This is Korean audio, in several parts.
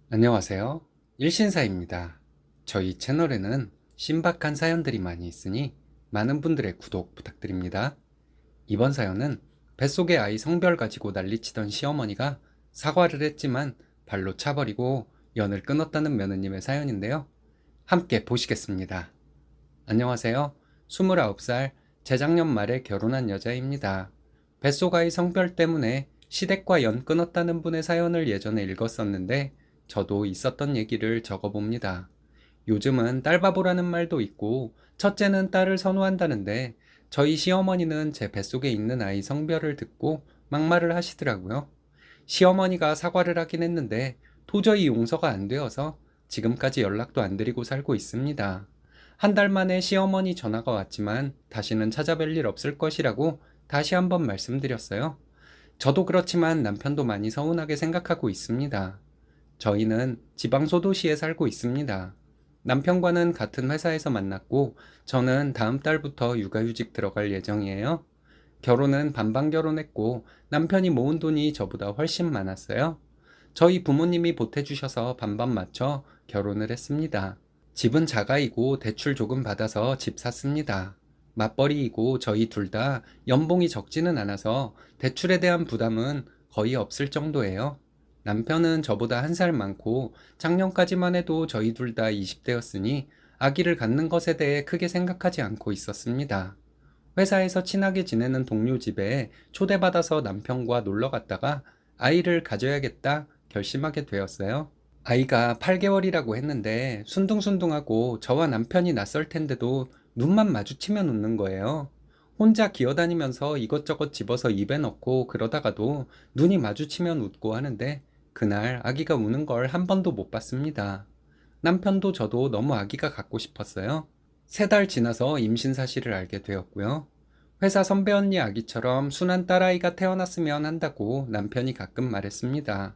안녕하세요. 일신사입니다. 저희 채널에는 신박한 사연들이 많이 있으니 많은 분들의 구독 부탁드립니다. 이번 사연은 뱃속의 아이 성별 가지고 난리치던 시어머니가 사과를 했지만 발로 차버리고 연을 끊었다는 며느님의 사연인데요. 함께 보시겠습니다. 안녕하세요. 29살 재작년 말에 결혼한 여자입니다. 뱃속 아이 성별 때문에 시댁과 연 끊었다는 분의 사연을 예전에 읽었었는데 저도 있었던 얘기를 적어봅니다. 요즘은 딸바보라는 말도 있고 첫째는 딸을 선호한다는데 저희 시어머니는 제 뱃속에 있는 아이 성별을 듣고 막말을 하시더라고요. 시어머니가 사과를 하긴 했는데 도저히 용서가 안 되어서 지금까지 연락도 안 드리고 살고 있습니다. 한 달 만에 시어머니 전화가 왔지만 다시는 찾아뵐 일 없을 것이라고 다시 한번 말씀드렸어요. 저도 그렇지만 남편도 많이 서운하게 생각하고 있습니다. 저희는 지방 소도시에 살고 있습니다. 남편과는 같은 회사에서 만났고 저는 다음 달부터 육아휴직 들어갈 예정이에요. 결혼은 반반 결혼했고 남편이 모은 돈이 저보다 훨씬 많았어요. 저희 부모님이 보태주셔서 반반 맞춰 결혼을 했습니다. 집은 자가이고 대출 조금 받아서 집 샀습니다. 맞벌이이고 저희 둘 다 연봉이 적지는 않아서 대출에 대한 부담은 거의 없을 정도예요. 남편은 저보다 한 살 많고 작년까지만 해도 저희 둘 다 20대였으니 아기를 갖는 것에 대해 크게 생각하지 않고 있었습니다. 회사에서 친하게 지내는 동료 집에 초대받아서 남편과 놀러 갔다가 아이를 가져야겠다 결심하게 되었어요. 아이가 8개월이라고 했는데 순둥순둥하고 저와 남편이 낯설 텐데도 눈만 마주치면 웃는 거예요. 혼자 기어다니면서 이것저것 집어서 입에 넣고 그러다가도 눈이 마주치면 웃고 하는데 그날 아기가 우는 걸 한 번도 못 봤습니다. 남편도 저도 너무 아기가 갖고 싶었어요. 3달 지나서 임신 사실을 알게 되었고요. 회사 선배 언니 아기처럼 순한 딸아이가 태어났으면 한다고 남편이 가끔 말했습니다.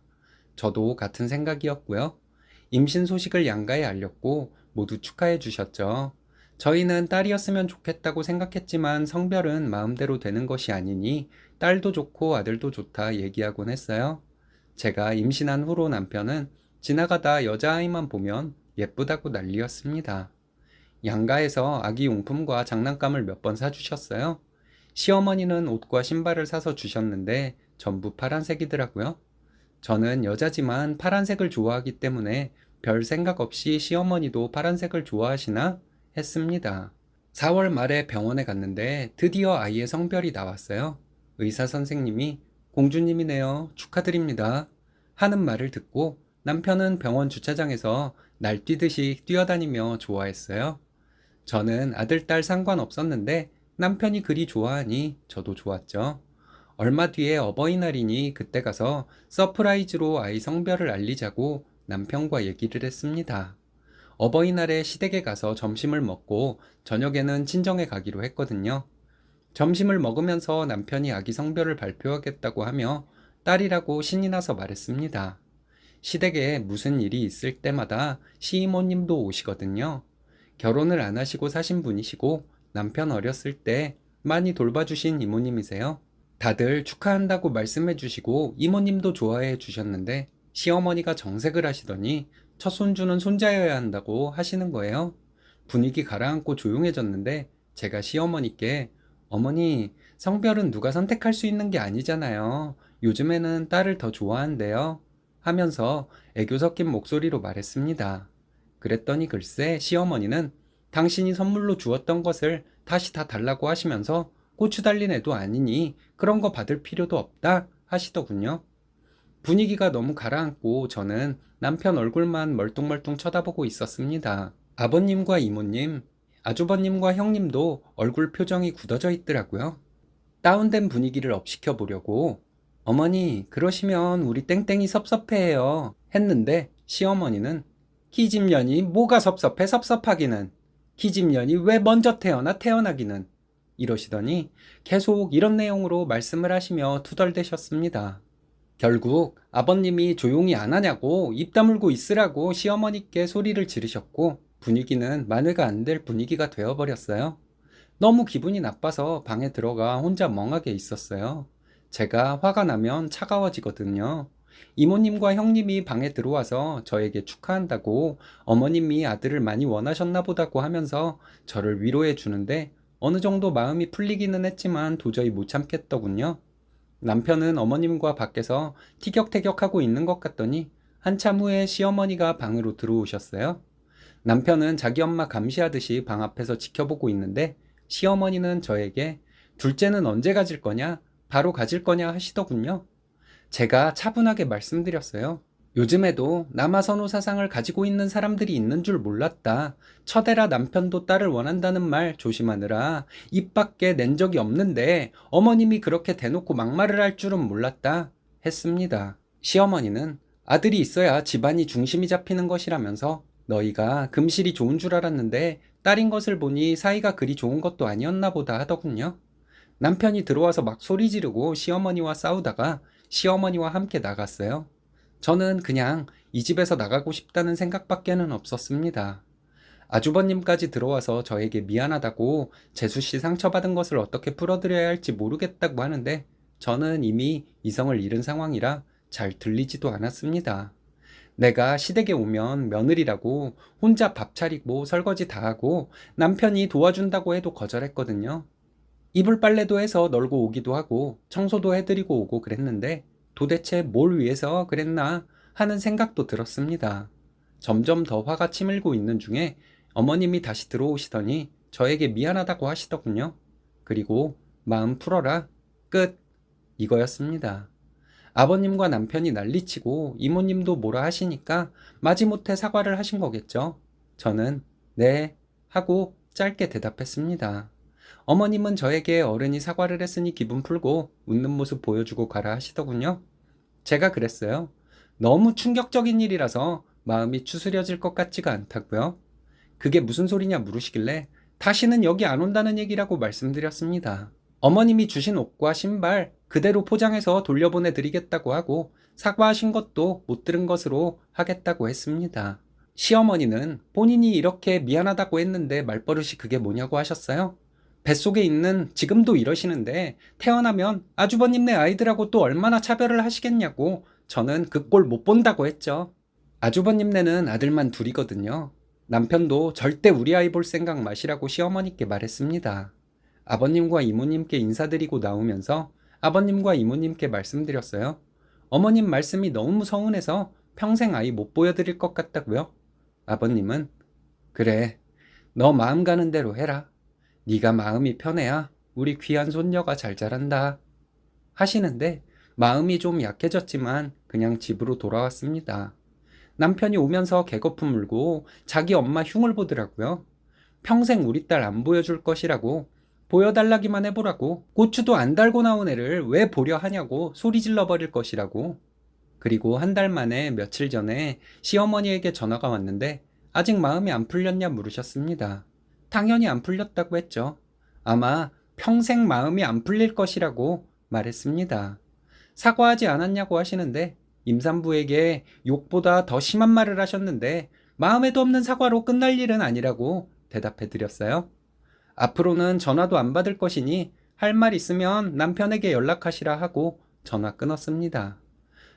저도 같은 생각이었고요. 임신 소식을 양가에 알렸고 모두 축하해 주셨죠. 저희는 딸이었으면 좋겠다고 생각했지만 성별은 마음대로 되는 것이 아니니 딸도 좋고 아들도 좋다 얘기하곤 했어요. 제가 임신한 후로 남편은 지나가다 여자아이만 보면 예쁘다고 난리였습니다. 양가에서 아기 용품과 장난감을 몇 번 사주셨어요. 시어머니는 옷과 신발을 사서 주셨는데 전부 파란색이더라고요. 저는 여자지만 파란색을 좋아하기 때문에 별 생각 없이 시어머니도 파란색을 좋아하시나 했습니다. 4월 말에 병원에 갔는데 드디어 아이의 성별이 나왔어요. 의사 선생님이 공주님이네요. 축하드립니다. 하는 말을 듣고 남편은 병원 주차장에서 날뛰듯이 뛰어다니며 좋아했어요. 저는 아들, 딸 상관없었는데 남편이 그리 좋아하니 저도 좋았죠. 얼마 뒤에 어버이날이니 그때 가서 서프라이즈로 아이 성별을 알리자고 남편과 얘기를 했습니다. 어버이날에 시댁에 가서 점심을 먹고 저녁에는 친정에 가기로 했거든요. 점심을 먹으면서 남편이 아기 성별을 발표하겠다고 하며 딸이라고 신이 나서 말했습니다. 시댁에 무슨 일이 있을 때마다 시이모님도 오시거든요. 결혼을 안 하시고 사신 분이시고 남편 어렸을 때 많이 돌봐주신 이모님이세요. 다들 축하한다고 말씀해 주시고 이모님도 좋아해 주셨는데 시어머니가 정색을 하시더니 첫 손주는 손자여야 한다고 하시는 거예요. 분위기 가라앉고 조용해졌는데 제가 시어머니께 어머니, 성별은 누가 선택할 수 있는 게 아니잖아요. 요즘에는 딸을 더 좋아한대요. 하면서 애교 섞인 목소리로 말했습니다. 그랬더니 글쎄 시어머니는 당신이 선물로 주었던 것을 다시 다 달라고 하시면서 고추 달린 애도 아니니 그런 거 받을 필요도 없다 하시더군요. 분위기가 너무 가라앉고 저는 남편 얼굴만 멀뚱멀뚱 쳐다보고 있었습니다. 아버님과 이모님, 아주버님과 형님도 얼굴 표정이 굳어져 있더라고요. 다운된 분위기를 업시켜 보려고 어머니 그러시면 우리 땡땡이 섭섭해해요 했는데 시어머니는 기집년이 뭐가 섭섭해 섭섭하기는 기집년이 왜 먼저 태어나기는 이러시더니 계속 이런 내용으로 말씀을 하시며 투덜대셨습니다. 결국 아버님이 조용히 안 하냐고 입 다물고 있으라고 시어머니께 소리를 지르셨고 분위기는 만회가 안 될 분위기가 되어버렸어요. 너무 기분이 나빠서 방에 들어가 혼자 멍하게 있었어요. 제가 화가 나면 차가워지거든요. 이모님과 형님이 방에 들어와서 저에게 축하한다고 어머님이 아들을 많이 원하셨나 보다고 하면서 저를 위로해 주는데 어느 정도 마음이 풀리기는 했지만 도저히 못 참겠더군요. 남편은 어머님과 밖에서 티격태격하고 있는 것 같더니 한참 후에 시어머니가 방으로 들어오셨어요. 남편은 자기 엄마 감시하듯이 방 앞에서 지켜보고 있는데 시어머니는 저에게 둘째는 언제 가질 거냐? 바로 가질 거냐 하시더군요. 제가 차분하게 말씀드렸어요. 요즘에도 남아선호 사상을 가지고 있는 사람들이 있는 줄 몰랐다. 처데라 남편도 딸을 원한다는 말 조심하느라 입 밖에 낸 적이 없는데 어머님이 그렇게 대놓고 막말을 할 줄은 몰랐다. 했습니다. 시어머니는 아들이 있어야 집안이 중심이 잡히는 것이라면서 너희가 금실이 좋은 줄 알았는데 딸인 것을 보니 사이가 그리 좋은 것도 아니었나 보다 하더군요. 남편이 들어와서 막 소리 지르고 시어머니와 싸우다가 시어머니와 함께 나갔어요. 저는 그냥 이 집에서 나가고 싶다는 생각밖에는 없었습니다. 아주버님까지 들어와서 저에게 미안하다고 재수씨 상처받은 것을 어떻게 풀어드려야 할지 모르겠다고 하는데 저는 이미 이성을 잃은 상황이라 잘 들리지도 않았습니다. 내가 시댁에 오면 며느리라고 혼자 밥 차리고 설거지 다 하고 남편이 도와준다고 해도 거절했거든요. 이불 빨래도 해서 널고 오기도 하고 청소도 해드리고 오고 그랬는데 도대체 뭘 위해서 그랬나 하는 생각도 들었습니다. 점점 더 화가 치밀고 있는 중에 어머님이 다시 들어오시더니 저에게 미안하다고 하시더군요. 그리고 마음 풀어라. 끝. 이거였습니다. 아버님과 남편이 난리치고 이모님도 뭐라 하시니까 마지못해 사과를 하신 거겠죠. 저는 네 하고 짧게 대답했습니다. 어머님은 저에게 어른이 사과를 했으니 기분 풀고 웃는 모습 보여주고 가라 하시더군요. 제가 그랬어요. 너무 충격적인 일이라서 마음이 추스려질 것 같지가 않다고요. 그게 무슨 소리냐 물으시길래 다시는 여기 안 온다는 얘기라고 말씀드렸습니다. 어머님이 주신 옷과 신발 그대로 포장해서 돌려보내 드리겠다고 하고 사과하신 것도 못 들은 것으로 하겠다고 했습니다. 시어머니는 본인이 이렇게 미안하다고 했는데 말버릇이 그게 뭐냐고 하셨어요. 뱃속에 있는 지금도 이러시는데 태어나면 아주버님네 아이들하고 또 얼마나 차별을 하시겠냐고 저는 그 꼴 못 본다고 했죠. 아주버님네는 아들만 둘이거든요. 남편도 절대 우리 아이 볼 생각 마시라고 시어머니께 말했습니다. 아버님과 이모님께 인사드리고 나오면서 아버님과 이모님께 말씀드렸어요. 어머님 말씀이 너무 서운해서 평생 아이 못 보여드릴 것 같다고요. 아버님은 그래, 너 마음 가는 대로 해라. 네가 마음이 편해야 우리 귀한 손녀가 잘 자란다. 하시는데 마음이 좀 약해졌지만 그냥 집으로 돌아왔습니다. 남편이 오면서 개거품 물고 자기 엄마 흉을 보더라고요. 평생 우리 딸 안 보여줄 것이라고 보여달라기만 해보라고 고추도 안 달고 나온 애를 왜 보려 하냐고 소리 질러 버릴 것이라고. 그리고 한 달 만에 며칠 전에 시어머니에게 전화가 왔는데 아직 마음이 안 풀렸냐 물으셨습니다. 당연히 안 풀렸다고 했죠. 아마 평생 마음이 안 풀릴 것이라고 말했습니다. 사과하지 않았냐고 하시는데 임산부에게 욕보다 더 심한 말을 하셨는데 마음에도 없는 사과로 끝날 일은 아니라고 대답해 드렸어요. 앞으로는 전화도 안 받을 것이니 할 말 있으면 남편에게 연락하시라 하고 전화 끊었습니다.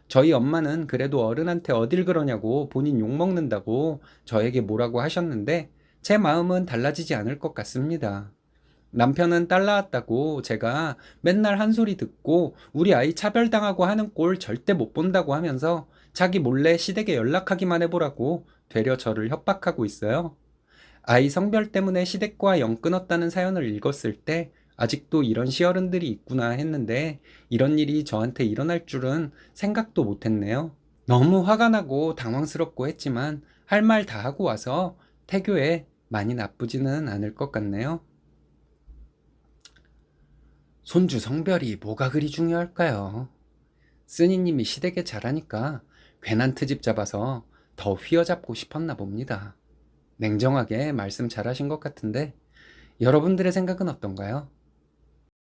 저희 엄마는 그래도 어른한테 어딜 그러냐고 본인 욕먹는다고 저에게 뭐라고 하셨는데 제 마음은 달라지지 않을 것 같습니다. 남편은 딸 낳았다고 제가 맨날 한 소리 듣고 우리 아이 차별당하고 하는 꼴 절대 못 본다고 하면서 자기 몰래 시댁에 연락하기만 해보라고 되려 저를 협박하고 있어요. 아이 성별 때문에 시댁과 영 끊었다는 사연을 읽었을 때 아직도 이런 시어른들이 있구나 했는데 이런 일이 저한테 일어날 줄은 생각도 못했네요. 너무 화가 나고 당황스럽고 했지만 할 말 다 하고 와서 태교에 많이 나쁘지는 않을 것 같네요. 손주 성별이 뭐가 그리 중요할까요? 쓰니님이 시댁에 잘하니까 괜한 트집 잡아서 더 휘어잡고 싶었나 봅니다. 냉정하게 말씀 잘하신 것 같은데 여러분들의 생각은 어떤가요?